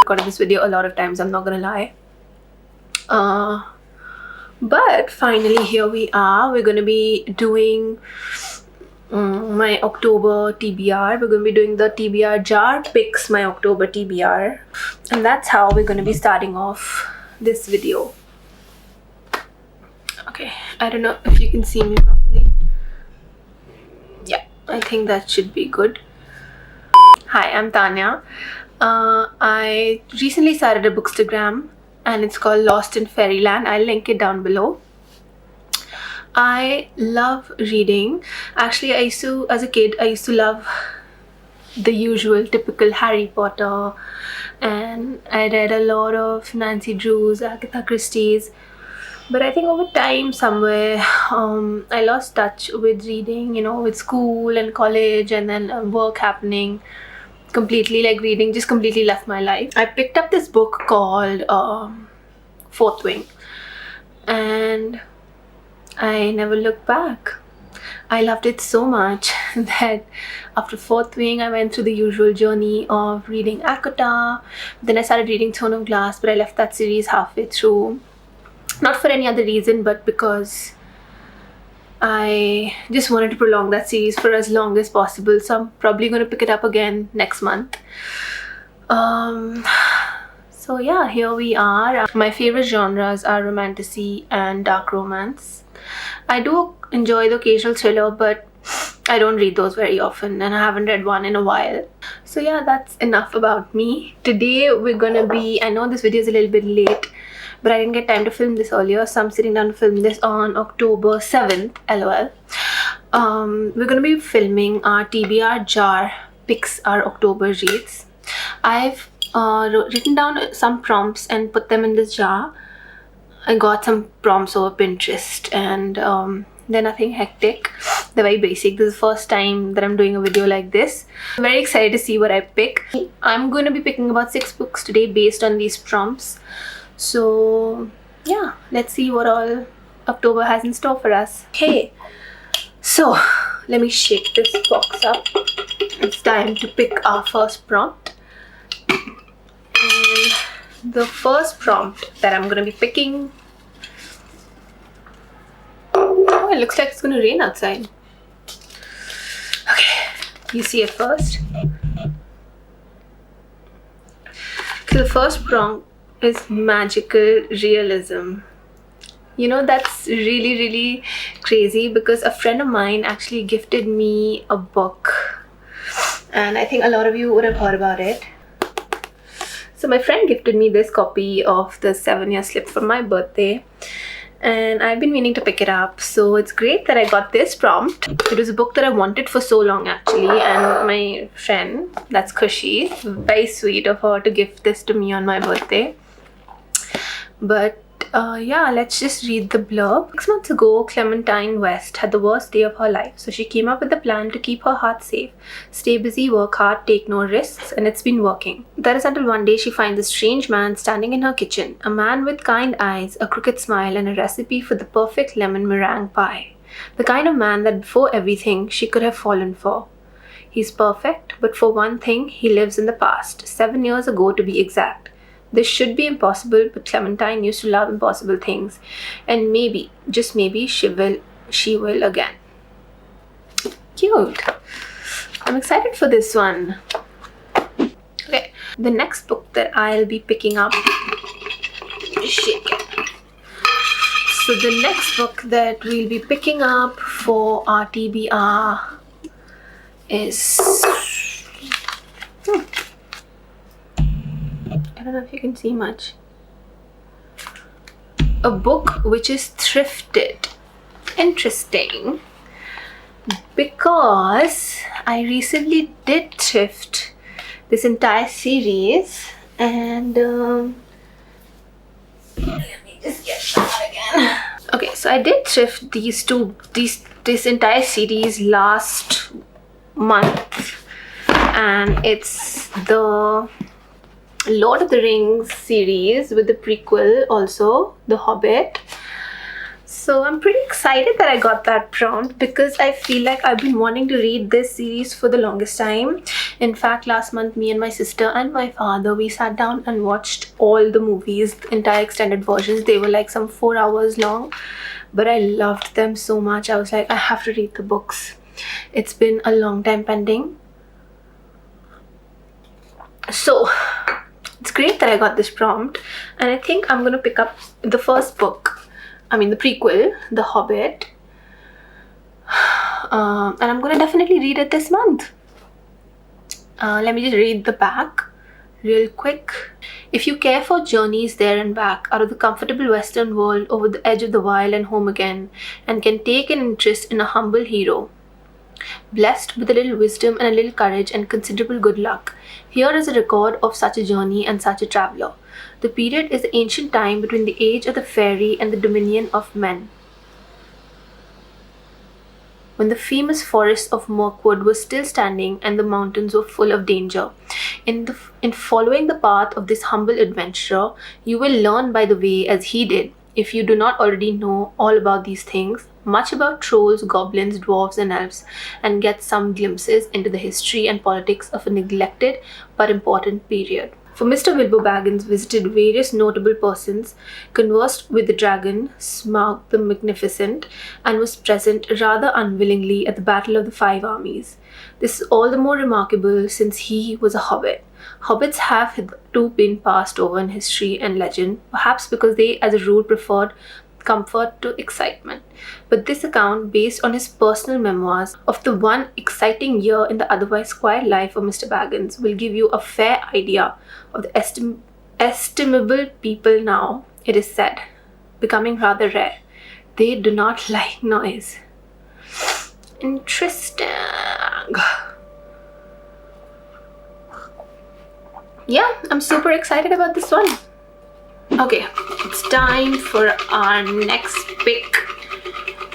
recorded this video a lot of times, I'm not gonna lie. But finally here we are. We're gonna be doing my October TBR. We're gonna be doing the TBR jar picks my October TBR, and that's how we're gonna be starting off this video. Okay, I don't know if you can see me properly. Yeah, I think that should be good. Hi, I'm Tanya. I recently started a Bookstagram and it's called Lost in Fairyland. I'll link it down below. I love reading. Actually, as a kid, I used to love the usual typical Harry Potter, and I read a lot of Nancy Drews, Agatha Christie's. But I think over time somewhere I lost touch with reading, with school and college and then work happening. Completely, like, reading just completely left my life. I picked up this book called Fourth Wing and I never looked back. I loved it so much that after Fourth Wing I went through the usual journey of reading ACOTA. Then I started reading Throne of Glass, but I left that series halfway through. Not for any other reason, but because I just wanted to prolong that series for as long as possible. So I'm probably going to pick it up again next month. So yeah, here we are. My favorite genres are romantasy and dark romance. I do enjoy the occasional thriller, but I don't read those very often and I haven't read one in a while. So yeah, that's enough about me. Today we're gonna be, I know this video is a little bit late, but I didn't get time to film this earlier, so I'm sitting down to film this on October 7th, lol. We're gonna be filming our TBR jar picks our October reads. I've written down some prompts and put them in this jar. I got some prompts over Pinterest and they're nothing hectic. They're very basic. This is the first time that I'm doing a video like this. I'm very excited to see what I pick. I'm going to be picking about 6 books today based on these prompts. So yeah, let's see what all October has in store for us. Okay, so let me shake this box up. It's time to pick our first prompt. And the first prompt that I'm going to be picking... Oh, it looks like it's going to rain outside. Okay, you see it first. So the first prompt is magical realism. That's really crazy because a friend of mine actually gifted me a book and I think a lot of you would have heard about it. So my friend gifted me this copy of the 7-year slip for my birthday and I've been meaning to pick it up, so it's great that I got this prompt. It was a book that I wanted for so long actually, and my friend, that's Kushi, very sweet of her to gift this to me on my birthday. But yeah, let's just read the blurb. 6 months ago, Clementine West had the worst day of her life, so she came up with a plan to keep her heart safe. Stay busy, work hard, take no risks, and it's been working. That is until one day she finds a strange man standing in her kitchen. A man with kind eyes, a crooked smile, and a recipe for the perfect lemon meringue pie. The kind of man that before everything she could have fallen for. He's perfect, but for one thing, he lives in the past, 7 years ago to be exact. This should be impossible, but Clementine used to love impossible things, and maybe, just maybe, she will again. Cute. I'm excited for this one. Okay, the next book that I'll be picking up, shake it. So the next book that we'll be picking up for our TBR is I don't know if you can see much. A book which is thrifted. Interesting. Because I recently did thrift this entire series and let me just get that again. Okay, so I did thrift this entire series last month, and it's the Lord of the Rings series with the prequel also, The Hobbit. So I'm pretty excited that I got that prompt because I feel like I've been wanting to read this series for the longest time. In fact, last month, me and my sister and my father, we sat down and watched all the movies, the entire extended versions. They were like some 4 hours long, but I loved them so much. I was like, I have to read the books. It's been a long time pending. So it's great that I got this prompt, and I think I'm gonna pick up the first book. I mean the prequel, The Hobbit, and I'm gonna definitely read it this month. Let me just read the back real quick. If you care for journeys there and back out of the comfortable western world over the edge of the wild and home again, and can take an interest in a humble hero, blessed with a little wisdom and a little courage and considerable good luck, here is a record of such a journey and such a traveller. The period is the ancient time between the age of the fairy and the dominion of men, when the famous forest of Mirkwood was still standing and the mountains were full of danger. In following the path of this humble adventurer, you will learn by the way, as he did, if you do not already know all about these things, much about trolls, goblins, dwarves, and elves, and get some glimpses into the history and politics of a neglected but important period. For Mr. Bilbo Baggins visited various notable persons, conversed with the dragon, Smaug the Magnificent, and was present rather unwillingly at the Battle of the Five Armies. This is all the more remarkable since he was a hobbit. Hobbits have hitherto been passed over in history and legend, perhaps because they as a rule preferred comfort to excitement. But this account, based on his personal memoirs of the one exciting year in the otherwise quiet life of Mr. Baggins, will give you a fair idea of the estimable people now, it is said, becoming rather rare. They do not like noise. Interesting. Yeah, I'm super excited about this one. Okay, it's time for our next pick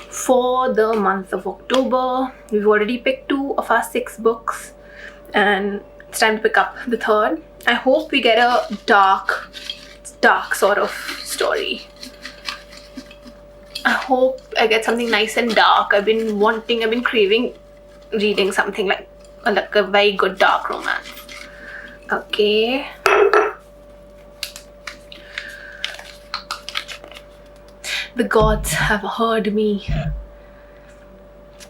for the month of October. We've already picked 2 of our 6 books, and it's time to pick up the third. I hope we get a dark sort of story. I hope I get something nice and dark. I've been craving reading something like a very good dark romance. Okay. The gods have heard me.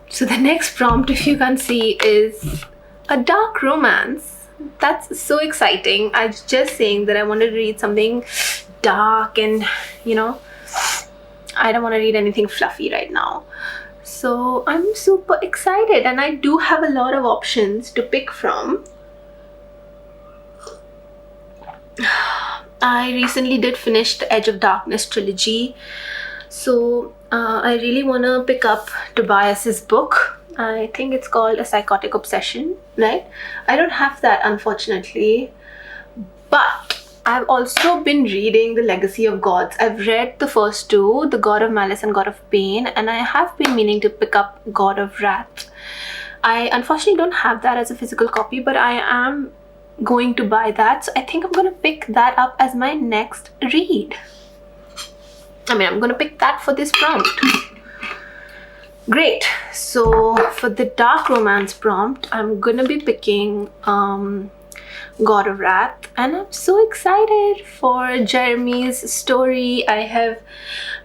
So the next prompt, if you can see, is a dark romance. That's so exciting. I was just saying that I wanted to read something dark and, I don't want to read anything fluffy right now. So I'm super excited, and I do have a lot of options to pick from. I recently did finish the Edge of Darkness trilogy. So I really want to pick up Tobias's book. I think it's called A Psychotic Obsession, right? I don't have that, unfortunately. But I've also been reading The Legacy of Gods. I've read the first 2, The God of Malice and God of Pain, and I have been meaning to pick up God of Wrath. I unfortunately don't have that as a physical copy, but I am going to buy that. So I think I'm going to pick that up as my next read. I'm going to pick that for this prompt. Great. So for the dark romance prompt, I'm going to be picking God of Wrath, and I'm so excited for Jeremy's story. I have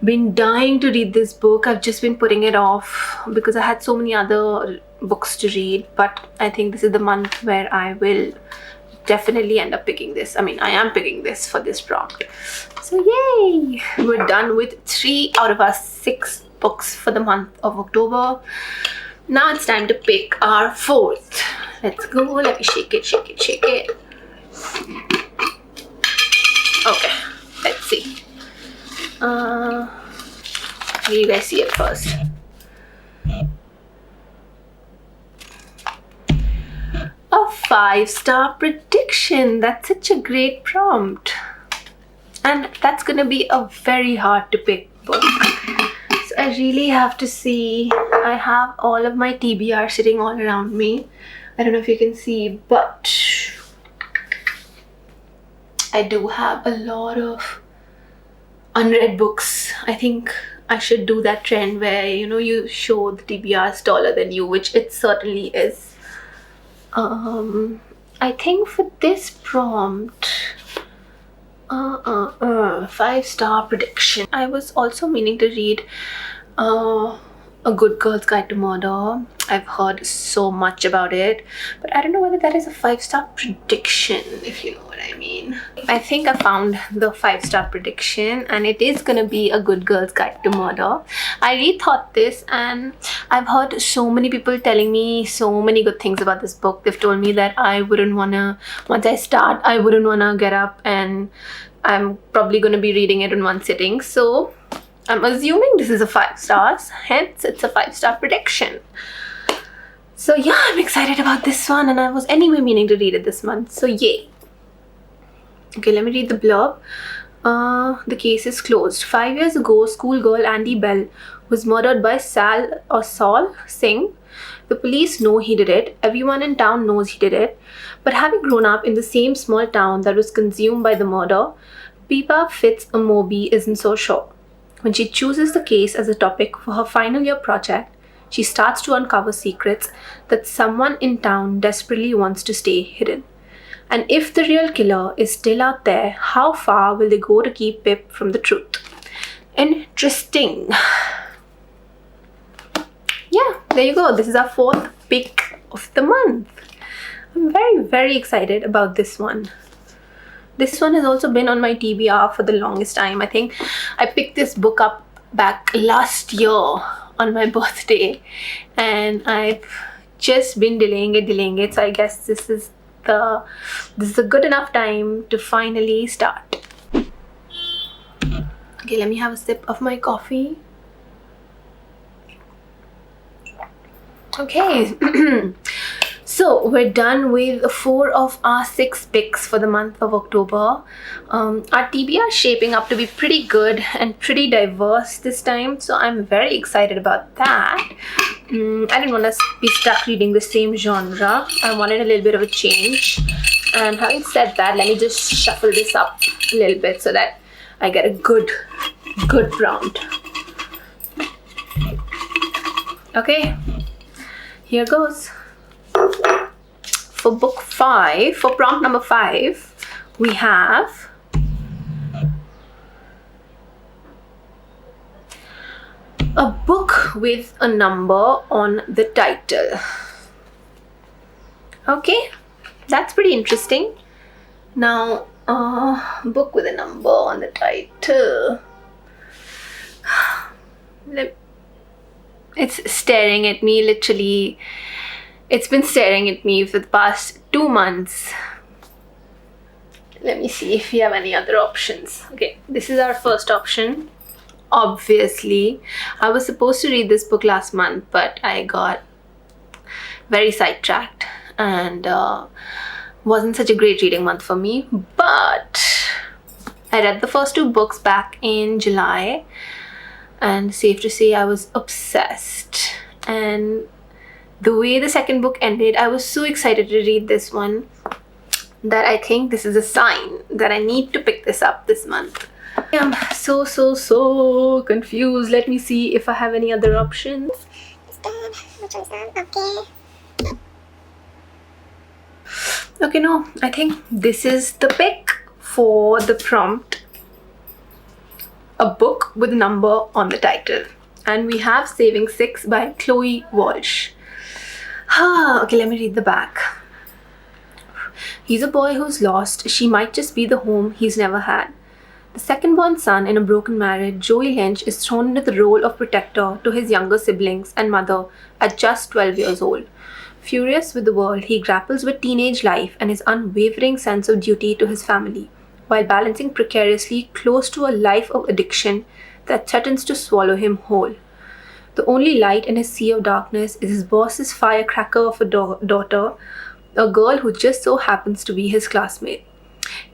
been dying to read this book. I've just been putting it off because I had so many other books to read, but I think this is the month where I will definitely end up picking this. I am picking this for this prompt. So yay! We're done with 3 out of our 6 books for the month of October. Now it's time to pick our 4th. Let's go. Let me shake it. Okay, let's see. Will you guys see it first? A 5-star prediction. That's such a great prompt. And that's gonna be a very hard to pick book. So I really have to see. I have all of my TBR sitting all around me. I don't know if you can see, but I do have a lot of unread books. I think I should do that trend where you show the TBRs taller than you, which it certainly is. I think for this prompt, 5-star prediction. I was also meaning to read A Good Girl's Guide to Murder. I've heard so much about it, but I don't know whether that is a 5-star prediction, if you know what I mean. I think I found the 5-star prediction, and it is gonna be A Good Girl's Guide to Murder. I rethought this, and I've heard so many people telling me so many good things about this book. They've told me that I wouldn't wanna, once I start, I wouldn't wanna get up, and I'm probably gonna be reading it in one sitting. So I'm assuming this is a 5 stars, hence it's a 5-star prediction. So yeah, I'm excited about this one, and I was anyway meaning to read it this month, so yay. Okay, let me read the blurb. The case is closed. 5 years ago, schoolgirl Andy Bell was murdered by Saul Singh. The police know he did it. Everyone in town knows he did it. But having grown up in the same small town that was consumed by the murder, Pippa Fitz-Amobi isn't so sure. When she chooses the case as a topic for her final year project, she starts to uncover secrets that someone in town desperately wants to stay hidden. And if the real killer is still out there, how far will they go to keep Pip from the truth? Interesting. Yeah, there you go. This is our 4th pick of the month. I'm very, very excited about this one. This one has also been on my TBR for the longest time. I think I picked this book up back last year on my birthday, and I've just been delaying it. So I guess this is a good enough time to finally start. Okay, let me have a sip of my coffee. Okay. So we're done with 4 of our 6 picks for the month of October. Our TBR is shaping up to be pretty good and pretty diverse this time, so I'm very excited about that. I didn't want to be stuck reading the same genre. I wanted a little bit of a change. And having said that, let me just shuffle this up a little bit so that I get a good prompt. Okay, here goes. For book 5, for prompt number 5, we have a book with a number on the title. Okay, that's pretty interesting. Now, book with a number on the title. It's staring at me, literally. It's been staring at me for the past 2 months. Let me see if we have any other options. Okay, this is our first option. Obviously, I was supposed to read this book last month, but I got very sidetracked, and wasn't such a great reading month for me. But I read the first 2 books back in July, and safe to say I was obsessed. And the way the second book ended, I was so excited to read this one that I think this is a sign that I need to pick this up this month. I'm so confused. Let me see if I have any other options. Okay, no, I think this is the pick for the prompt. A book with a number on the title. And we have Saving 6 by Chloe Walsh. Okay, let me read the back. He's a boy who's lost. She might just be the home he's never had. The second-born son in a broken marriage, Joey Lynch is thrown into the role of protector to his younger siblings and mother at just 12 years old. Furious with the world, he grapples with teenage life and his unwavering sense of duty to his family, while balancing precariously close to a life of addiction that threatens to swallow him whole. The only light in his sea of darkness is his boss's firecracker of a daughter, a girl who just so happens to be his classmate.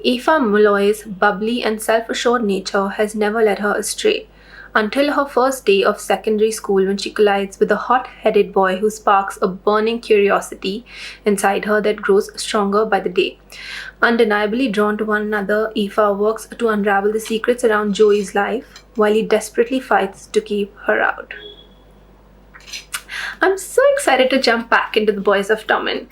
Aoife Molloy's bubbly and self-assured nature has never led her astray. until her first day of secondary school when she collides with a hot-headed boy who sparks a burning curiosity inside her that grows stronger by the day. Undeniably drawn to one another, Aoife works to unravel the secrets around Joey's life while he desperately fights to keep her out. I'm so excited to jump back into the Boys of Tommen.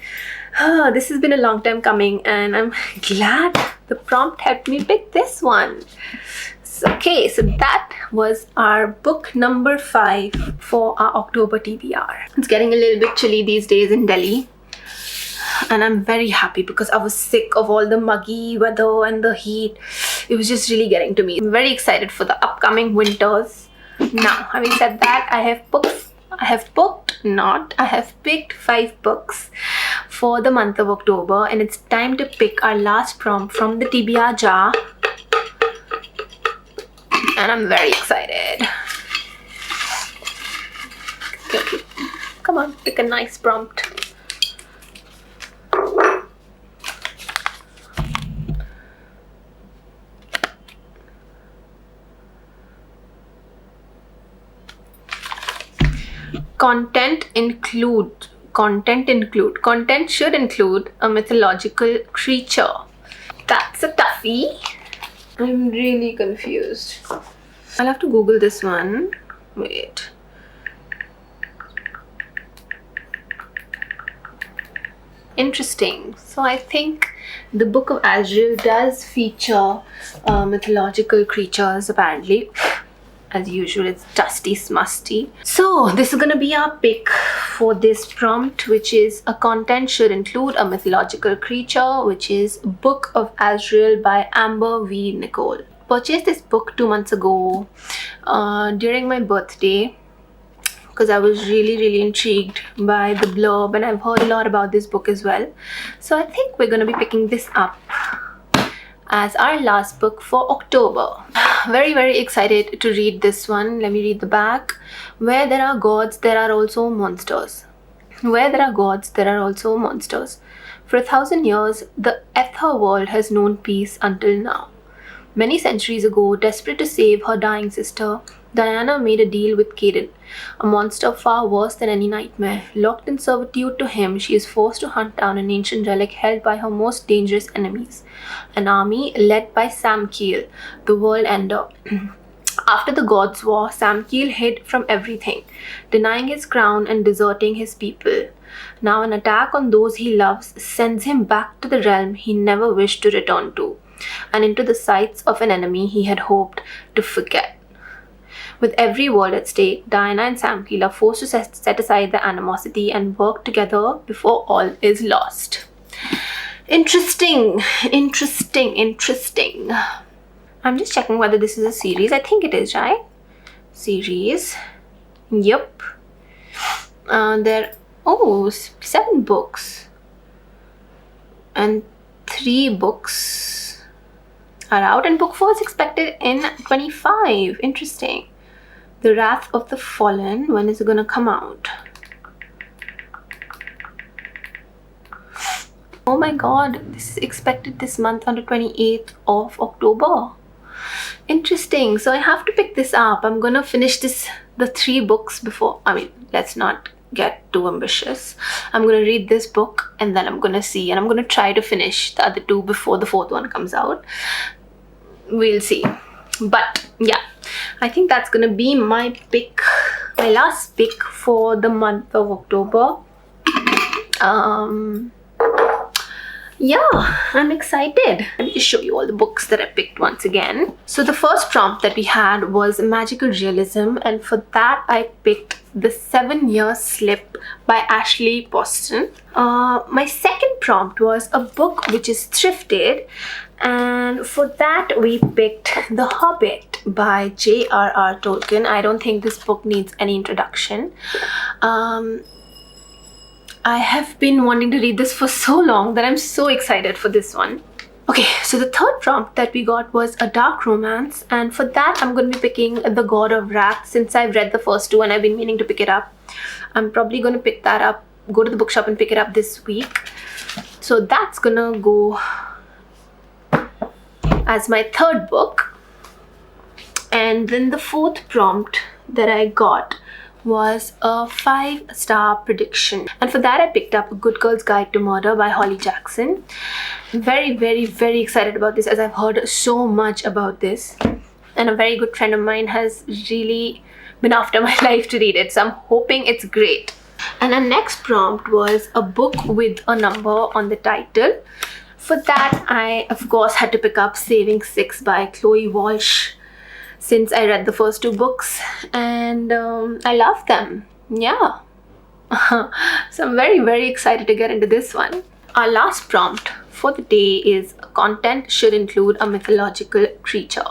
This has been a long time coming and I'm glad the prompt helped me pick this one. Okay, so that was our book number 5 for our October TBR. It's getting a little bit chilly these days in Delhi. And I'm very happy because I was sick of all the muggy weather and the heat. It was just really getting to me. I'm very excited for the upcoming winters. Now, having said that, I have picked 5 books for the month of October, and it's time to pick our last prompt from the TBR jar. And I'm very excited. Okay. Come on, pick a nice prompt. Content should include a mythological creature. That's a toughie. I'm really confused. I'll have to Google this one. Wait. Interesting. So I think the Book of Azrael does feature mythological creatures apparently. As usual, it's dusty smusty. So this is gonna be our pick for this prompt, which is a content should include a mythological creature, which is Book of Azrael by Amber V. Nicole. Purchased this book 2 months ago during my birthday because I was really intrigued by the blurb and I've heard a lot about this book as well. So I think we're gonna be picking this up as our last book for October. Very excited to read this one. Let me read the back. Where there are gods, there are also monsters. Where there are gods, there are also monsters. For 1,000 years, the Ether world has known peace until now. Many centuries ago, desperate to save her dying sister, Diana made a deal with Caden, a monster far worse than any nightmare. Locked in servitude to him, she is forced to hunt down an ancient relic held by her most dangerous enemies, an army led by Samkiel, the world ender. After the Gods' War, Samkiel hid from everything, denying his crown and deserting his people. Now an attack on those he loves sends him back to the realm he never wished to return to, and into the sights of an enemy he had hoped to forget. With every world at stake, Diana and Samkiel are forced to set aside their animosity and work together before all is lost. Interesting. I'm just checking whether this is a series. I think it is, right? Series. Yep. There are 7 books. And 3 books are out. And book 4 is expected in 25. Interesting. The Wrath of the Fallen. When is it gonna come out? Oh my god, this is expected this month on the 28th of October. Interesting. So I have to pick this up. I'm gonna finish the 3 books before. Let's not get too ambitious. I'm gonna read this book and then I'm gonna see, and I'm gonna try to finish the other 2 before the 4th one comes out. We'll see. But yeah, I think that's gonna be my last pick for the month of October. Yeah, I'm excited. Let me just show you all the books that I picked once again. So the first prompt that we had was magical realism, and for that I picked The 7-Year Slip by Ashley Poston. My second prompt was a book which is thrifted, and for that we picked The Hobbit by J.R.R. Tolkien. I don't think this book needs any introduction. I have been wanting to read this for so long that I'm so excited for this one. Okay, so the third prompt that we got was a dark romance, and for that I'm going to be picking The God of Wrath. Since I've read the first 2 and I've been meaning to pick it up, I'm probably going to pick that up, go to the bookshop and pick it up this week. So that's gonna go as my third book. And then the fourth prompt that I got was a 5-star prediction, and for that I picked up A Good Girl's Guide to Murder by Holly Jackson. I'm very, very, very excited about this, as I've heard so much about this, and a very good friend of mine has really been after my life to read it, so I'm hoping it's great. And our next prompt was a book with a number on the title. For that, I of course had to pick up Saving Six by Chloe Walsh, since I read the first 2 books and I love them. Yeah. So I'm very, very excited to get into this one. Our last prompt for the day is content should include a mythological creature.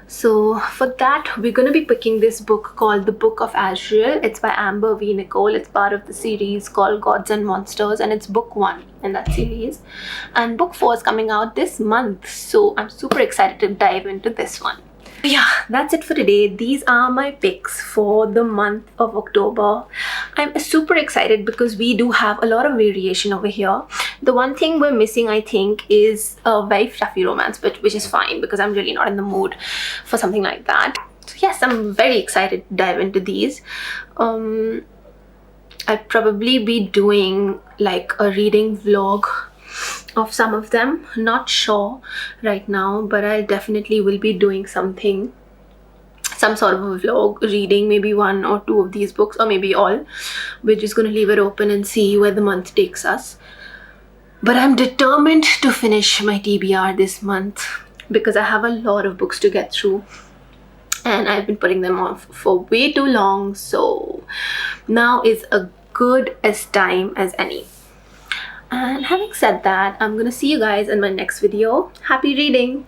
So for that, we're going to be picking this book called The Book of Azrael. It's by Amber V. Nicole. It's part of the series called Gods and Monsters, and it's book 1 in that series. And book 4 is coming out this month, so I'm super excited to dive into this one. Yeah, that's it for today. These are my picks for the month of October. I'm super excited because we do have a lot of variation over here. The one thing we're missing, I think, is a very fluffy romance, which is fine because I'm really not in the mood for something like that. So yes, I'm very excited to dive into these. I'll probably be doing like a reading vlog of some of them, not sure right now, but I definitely will be doing some sort of a vlog reading maybe 1 or 2 of these books, or maybe all. We're just going to leave it open and see where the month takes us. But I'm determined to finish my TBR this month because I have a lot of books to get through and I've been putting them off for way too long, so now is a good as time as any. And having said that, I'm gonna see you guys in my next video. Happy reading!